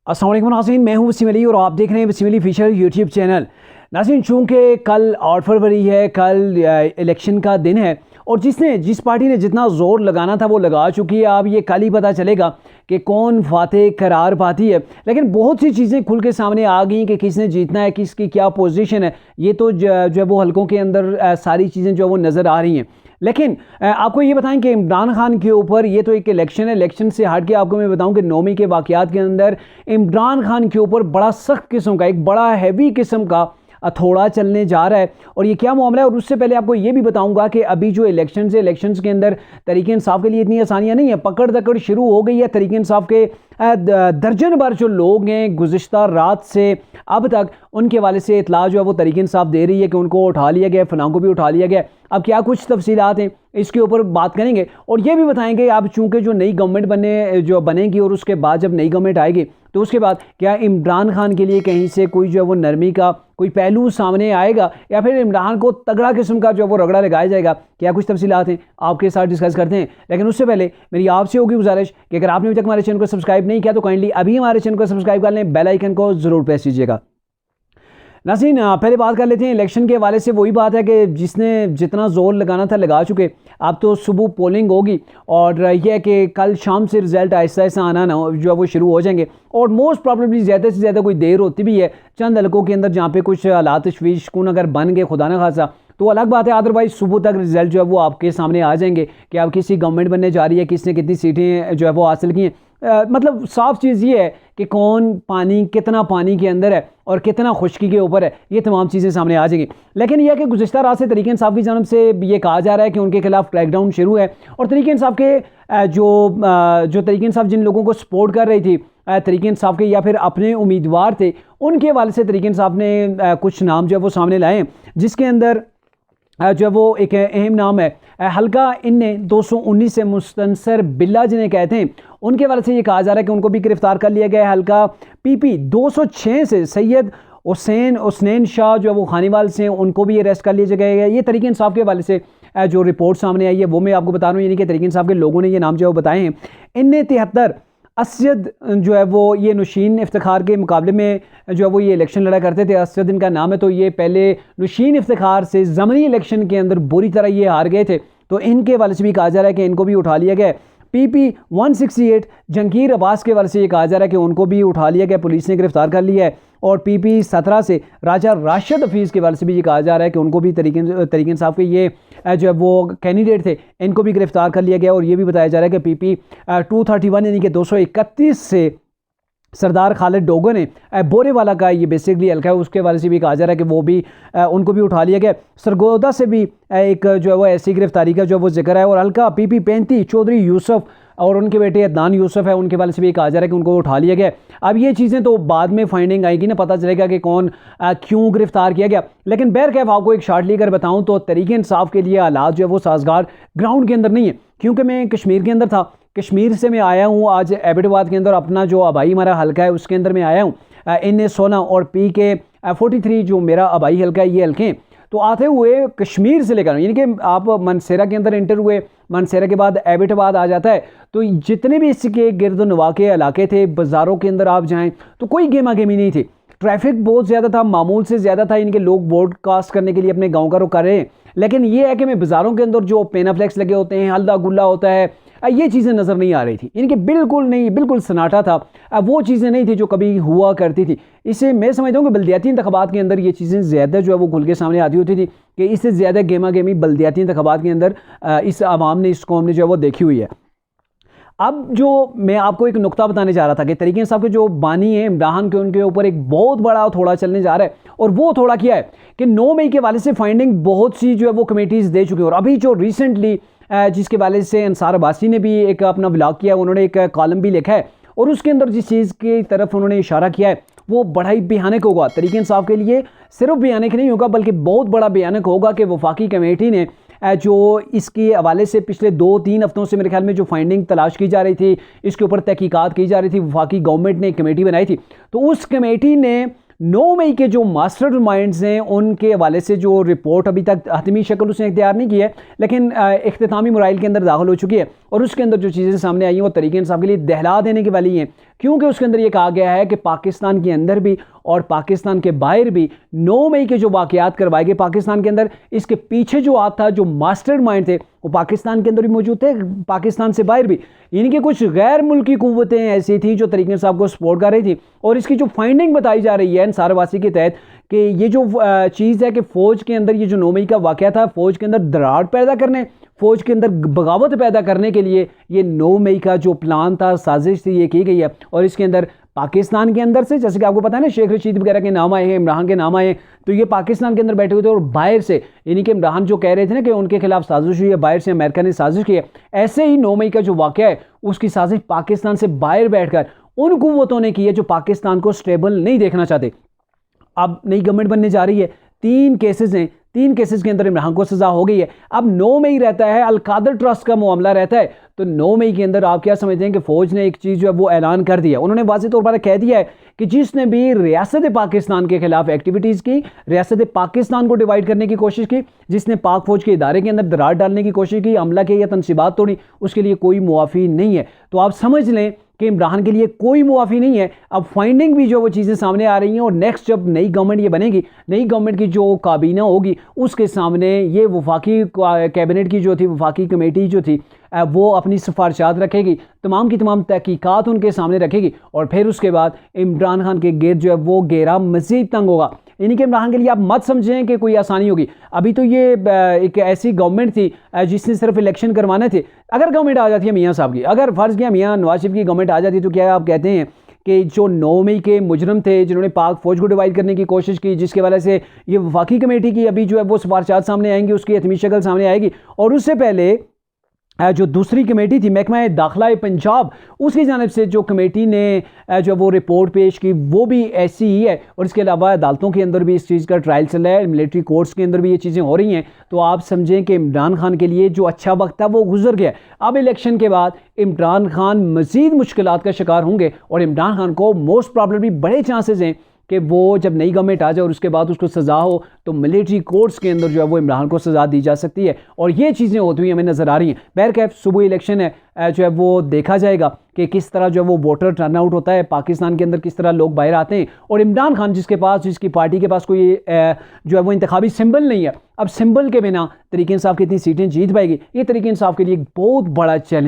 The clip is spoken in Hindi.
अस्सलाम वालेकुम नाज़रीन, मैं हूं वसीम अली और आप देख रहे हैं Wasim Ali official YouTube channel. नाज़रीन, चूँकि कल 8 फरवरी है, कल इलेक्शन का दिन है और जिस पार्टी ने जितना ज़ोर लगाना था वो लगा चुकी है। अब ये कल ही पता चलेगा कि कौन फातेह करार पाती है। लेकिन बहुत सी चीज़ें खुल के सामने आ गई कि किसने जीतना है, किसकी क्या पोजीशन है। ये तो जो है वो हलकों के अंदर सारी चीज़ें जो है वो नज़र आ रही हैं। लेकिन आपको ये बताएं कि इमरान खान के ऊपर ये तो एक इलेक्शन है, इलेक्शन से हट के आपको मैं बताऊं कि 9 मई के वाक़यात के अंदर इमरान खान के ऊपर बड़ा सख्त किस्म का, एक बड़ा हैवी किस्म का थोड़ा चलने जा रहा है। और ये क्या मामला है, और उससे पहले आपको ये भी बताऊंगा कि अभी जो इलेक्शन है, इलेक्शंस के अंदर तरीके इंसाफ के लिए इतनी आसानियां नहीं है। पकड़ दकड़ शुरू हो गई है। तरीके इंसाफ के दर्जन भर जो लोग हैं गुज़िश्ता रात से अब तक, उनके वाले से इतला जो है वो तरीके इंसाफ दे रही है कि उनको उठा लिया गया, फलां को भी उठा लिया गया। अब क्या कुछ तफसीलात हैं इसके ऊपर बात करेंगे और ये भी बताएंगे अब चूंकि जो नई गवर्नमेंट बनेगी और उसके बाद जब नई गवर्नमेंट आएगी तो उसके बाद क्या इमरान खान के लिए कहीं से कोई जो है वो नरमी का कोई पहलू सामने आएगा या फिर इमरान को तगड़ा किस्म का जो है वो रगड़ा लगाया जाएगा। क्या कुछ तफसीलात हैं आपके साथ डिस्कस करते हैं। लेकिन उससे पहले मेरी आपसे होगी गुजारिश कि अगर आपने अभी तक हमारे चैनल को सब्सक्राइब नहीं किया तो काइंडली अभी हमारे चैनल को सब्सक्राइब कर लें, बेल आइकन को ज़रूर प्रेस कीजिएगा। नाज़रीन, पहले बात कर लेते हैं इलेक्शन के हवाले से। वही बात है कि जिसने जितना ज़ोर लगाना था लगा चुके। अब तो सुबह पोलिंग होगी और यह है कि कल शाम से रिज़ल्ट आहिस्ता आहिस्ता आना ना जो है वो शुरू हो जाएंगे और मोस्ट प्रॉब्लली ज़्यादा से ज़्यादा कोई देर होती भी है चंद हलकों के अंदर जहाँ पे कुछ हालात तशवीश कुन अगर बन गए खुदा न खासा तो अलग बात है। अदरवाइज सुबह तक रिजल्ट जो है वो आपके सामने आ जाएंगे कि अब किसी गवर्नमेंट बनने जा रही है, किसने कितनी सीटें जो है वो हासिल की हैं। मतलब साफ चीज़ ये है कि कौन पानी कितना पानी के अंदर है और कितना खुश्की के ऊपर है, ये तमाम चीज़ें सामने आ जाएंगी। लेकिन यह कि गुज़िश्ता रात से तरीके इंसाफ की जानब से ये कहा जा रहा है कि उनके खिलाफ क्रैकडाउन शुरू है और तरीके इंसाफ के जो तरीके इंसाफ जिन लोगों को सपोर्ट कर रही थी तरीके इंसाफ के या फिर अपने उम्मीदवार थे, उनके हवाले से तरीके इंसाफ ने कुछ नाम जो है वो सामने लाए हैं, जिसके अंदर जो है वो एक अहम नाम है हल्का इन्ने 219 से मुस्तनसर बिल्ला जिन्हें कहते हैं, उनके हवाले से ये कहा जा रहा है कि उनको भी गिरफ्तार कर लिया गया है। हल्का पीपी 206 से सैयद हुसैन शाह जो है वो खानीवाल से, उनको भी अरेस्ट कर लिया गया है। ये तरीके इंसाफ के हवाले से जो रिपोर्ट सामने आई है वो मैं आपको बता रहा हूँ, यानी कि तरीके इंसाफ के लोगों ने ये नाम जो है वो बताए हैं। इन्ने 73 असद जो है वो ये नुशीन इफ्तिखार के मुकाबले में जो है वो ये इलेक्शन लड़ा करते थे। असद इनका नाम है, तो ये पहले नुशीन इफ्तिखार से ज़मनी इलेक्शन के अंदर बुरी तरह ये हार गए थे, तो इनके हवाले से भी कहा जा रहा है कि इनको भी उठा लिया गया। पीपी 168 जंकीर अब्बास के हवाले से ये कहा जा रहा है कि उनको भी उठा लिया गया, पुलिस ने गिरफ्तार कर लिया है। और पीपी 17 से राजा राशिद हफीज़ के हवाले से भी ये कहा जा रहा है कि उनको भी तरीके इंसाफ के ये जो है वो कैंडिडेट थे, इनको भी गिरफ्तार कर लिया गया। और ये भी बताया जा रहा है कि पीपी 231 यानी कि 231 से सरदार खालिद डोगो ने बोरेवाला का ये बेसिकली हल्का है, उसके हवाले से भी कहा जा रहा है कि वो भी उनको भी उठा लिया गया। सरगोदा से भी एक जो है वो ऐसी गिरफ्तारी का जो वो जिक्र है। और हल्का पीपी 35 चौधरी यूसुफ और उनके बेटे अदनान यूसुफ है, उनके हवाले से भी कहा जा रहा है कि उनको उठा लिया गया। अब ये चीज़ें तो बाद में फाइंडिंग आएगी ना, पता चलेगा कि कौन क्यों गिरफ्तार किया गया। लेकिन बहरकैफ आपको एक शार्ट लेकर बताऊं तो तरीके इंसाफ के लिए हालात जो है वो साजगार ग्राउंड के अंदर नहीं है, क्योंकि मैं कश्मीर के अंदर था, कश्मीर से मैं आया हूँ आज एबटाबाद के अंदर, अपना जो आबाई हमारा हल्का है उसके अंदर मैं आया हूँ। NA 16 और PK 43 जो मेरा आबाई हल्का है, ये हल्के हैं। तो आते हुए कश्मीर से लेकर यानी कि आप मनसेरा के अंदर इंटर हुए, मनसेरा के बाद एबटाबाद आ जाता है, तो जितने भी इसके गिरद नवा के इलाके थे, बाज़ारों के अंदर आप जाएँ तो कोई गेमा गेमी नहीं थी। ट्रैफिक बहुत ज़्यादा था, मामूल से ज़्यादा था, इनके लोग वोट कास्ट करने के लिए अपने गाँव का रुख कर रहे हैं। लेकिन ये है कि मैं बाज़ारों के अंदर जो पेनाफ्लेक्स लगे होते हैं, हल्दा गुल्ला होता है, ये चीज़ें नज़र नहीं आ रही थी। इनके बिल्कुल नहीं, बिल्कुल सन्नाटा था। वो चीज़ें नहीं थी जो कभी हुआ करती थी। इसे मैं समझता हूँ कि बल्दियाती इंतखाबात के अंदर ये चीज़ें ज़्यादा जो है वो खुल के सामने आती होती थी कि इससे ज़्यादा गेमा गेमी बल्दियाती इंतखाबात के अंदर इस आवाम ने, इस कौम ने जो है वो देखी हुई है। अब जो मैं आपको एक नुक्ता बताने जा रहा था कि तरीके इंसाफ के जो बानी हैं इमरान के, उनके ऊपर एक बहुत बड़ा थोड़ा चलने जा रहा है। और वो थोड़ा क्या है कि 9 मई के वाले से फाइंडिंग बहुत सी जो है वो कमेटीज़ दे चुकी हैं। और अभी जो रिसेंटली जिसके वाले से अंसार अब्बासी ने भी एक अपना व्लॉग किया, उन्होंने एक कॉलम भी लिखा है और उसके अंदर जिस चीज़ की तरफ उन्होंने इशारा किया है वो बड़ा ही भयानक होगा तरीके इंसाफ के लिए। सिर्फ भयानक नहीं होगा बल्कि बहुत बड़ा भयानक होगा कि वफाकी कमेटी ने जो इसके हवाले से पिछले 2-3 हफ्तों से मेरे ख्याल में जो फाइंडिंग तलाश की जा रही थी, इसके ऊपर तहकीकात की जा रही थी, वफाकी गवर्नमेंट ने एक कमेटी बनाई थी। तो उस कमेटी ने 9 मई के जो मास्टर माइंड्स हैं उनके हवाले से जो रिपोर्ट अभी तक हतमी शक्ल उसने इख्तियार नहीं की है, लेकिन इख्तितामी मराइल के अंदर दाखिल हो चुकी है और उसके अंदर जो चीज़ें सामने आई हैं वो तरीके इंसाफ के लिए दहला देने की वाली हैं। क्योंकि उसके अंदर ये कहा गया है कि पाकिस्तान के अंदर भी और पाकिस्तान के बाहर भी 9 मई के जो वाक़यात करवाए गए पाकिस्तान के अंदर, इसके पीछे जो हाथ था, जो मास्टरमाइंड थे, वो पाकिस्तान के अंदर भी मौजूद थे, पाकिस्तान से बाहर भी। इनकी कुछ गैर मुल्की कुव्वतें ऐसी थी जो तरीके साहब को सपोर्ट कर रही थी। और इसकी जो फाइंडिंग बताई जा रही है अंसार वासी के तहत कि ये जो चीज़ है कि फ़ौज के अंदर ये जो 9 मई का वाक़या था, फ़ौज के अंदर दरार पैदा करने, फ़ौज के अंदर बगावत पैदा करने के लिए ये 9 मई का जो प्लान था, साजिश थी, ये की गई है। और इसके अंदर पाकिस्तान के अंदर से, जैसे कि आपको पता है ना, शेख रशीद वगैरह के नाम आए हैं, इमरान के नाम आए हैं, तो ये पाकिस्तान के अंदर बैठे हुए थे। और बाहर से यानी कि इमरान जो कह रहे थे ना कि उनके खिलाफ साजिश हुई है, बाहर से अमेरिका ने साजिश की है, ऐसे ही 9 मई का जो वाक़या है उसकी साजिश पाकिस्तान से बाहर बैठकर उन कुव्वतों ने की है जो पाकिस्तान को स्टेबल नहीं देखना चाहते। अब नई गवर्नमेंट बनने जा रही है, 3 केसेस हैं, 3 केसेस के अंदर इमरान को सजा हो गई है। अब 9 मई रहता है, अल-कादर ट्रस्ट का मामला रहता है, तो 9 मई के अंदर आप क्या समझते हैं कि फ़ौज ने एक चीज़ जो है वो ऐलान कर दिया। उन्होंने वाज़ेह तौर पर कह दिया है कि जिसने भी रियासत पाकिस्तान के खिलाफ एक्टिविटीज़ की, रियासत पाकिस्तान को डिवाइड करने की कोशिश की, जिसने पाक फ़ौज के इदारे के अंदर दरार डालने की कोशिश की, हमला किया या तनसीबात तोड़ी, उसके लिए कोई मुआफ़ी नहीं है। तो आप समझ लें कि इमरान के लिए कोई मुआफ़ी नहीं है। अब फाइंडिंग भी जो वो चीज़ें सामने आ रही हैं, और नेक्स्ट जब नई गवर्नमेंट ये बनेगी, नई गवर्नमेंट की जो काबीना होगी, उसके सामने ये वफाकी कैबिनेट की जो थी, वफाकी कमेटी जो थी, वो अपनी सिफारिशात रखेगी, तमाम की तमाम तहकीकात उनके सामने रखेगी, और फिर उसके बाद इमरान खान के गिर्द जो है वो घेरा मज़ीद तंग होगा। यानी कि इमरान के लिए आप मत समझें कि कोई आसानी होगी। अभी तो ये एक ऐसी गवर्नमेंट थी जिसने सिर्फ इलेक्शन करवाने थे। अगर गवर्नमेंट आ जाती है मियाँ साहब की, अगर फ़र्ज़ किया मियाँ नवाज शरीफ की गवर्नमेंट आ जाती है, तो क्या आप कहते हैं कि जो 9 मई के मुजरम थे, जिन्होंने पाक फ़ौज को डिवाइड करने की कोशिश की, जिसके वजह से ये वफाकी कमेटी की अभी जो है वो सिफारिशात सामने आएंगी, उसकी हतमी शक्ल सामने आएगी, और उससे पहले जो दूसरी कमेटी थी महकमा दाखिला पंजाब, उसकी जानिब से जो कमेटी ने जो वो रिपोर्ट पेश की, वो भी ऐसी ही है। और इसके अलावा अदालतों के अंदर भी इस चीज़ का ट्रायल चल रहा है, मिलिट्री कोर्ट्स के अंदर भी ये चीज़ें हो रही हैं। तो आप समझें कि इमरान खान के लिए जो अच्छा वक्त था वो गुजर गया। अब इलेक्शन के बाद इमरान खान मज़ीद मुश्किलात का शिकार होंगे, और इमरान खान को मोस्ट प्रॉबेबली बड़े चांसेस हैं कि वो जब नई गवर्नमेंट आ जाए और उसके बाद उसको सज़ा हो, तो मिलिट्री कोर्ट्स के अंदर जो है वो इमरान को सज़ा दी जा सकती है। और ये चीज़ें होती हुई हमें नज़र आ रही हैं। बहरकैफ सुबह इलेक्शन है, जो है वो देखा जाएगा कि किस तरह जो है वो वोटर टर्नआउट होता है पाकिस्तान के अंदर, किस तरह लोग बाहर आते हैं। और इमरान खान जिसकी पार्टी के पास कोई जो है वो इंतखाबी सिंबल नहीं है, अब सिंबल के बिना तरीके इंसाफ कितनी सीटें जीत पाएगी, ये तरीके इंसाफ के लिए एक बहुत बड़ा चैलेंज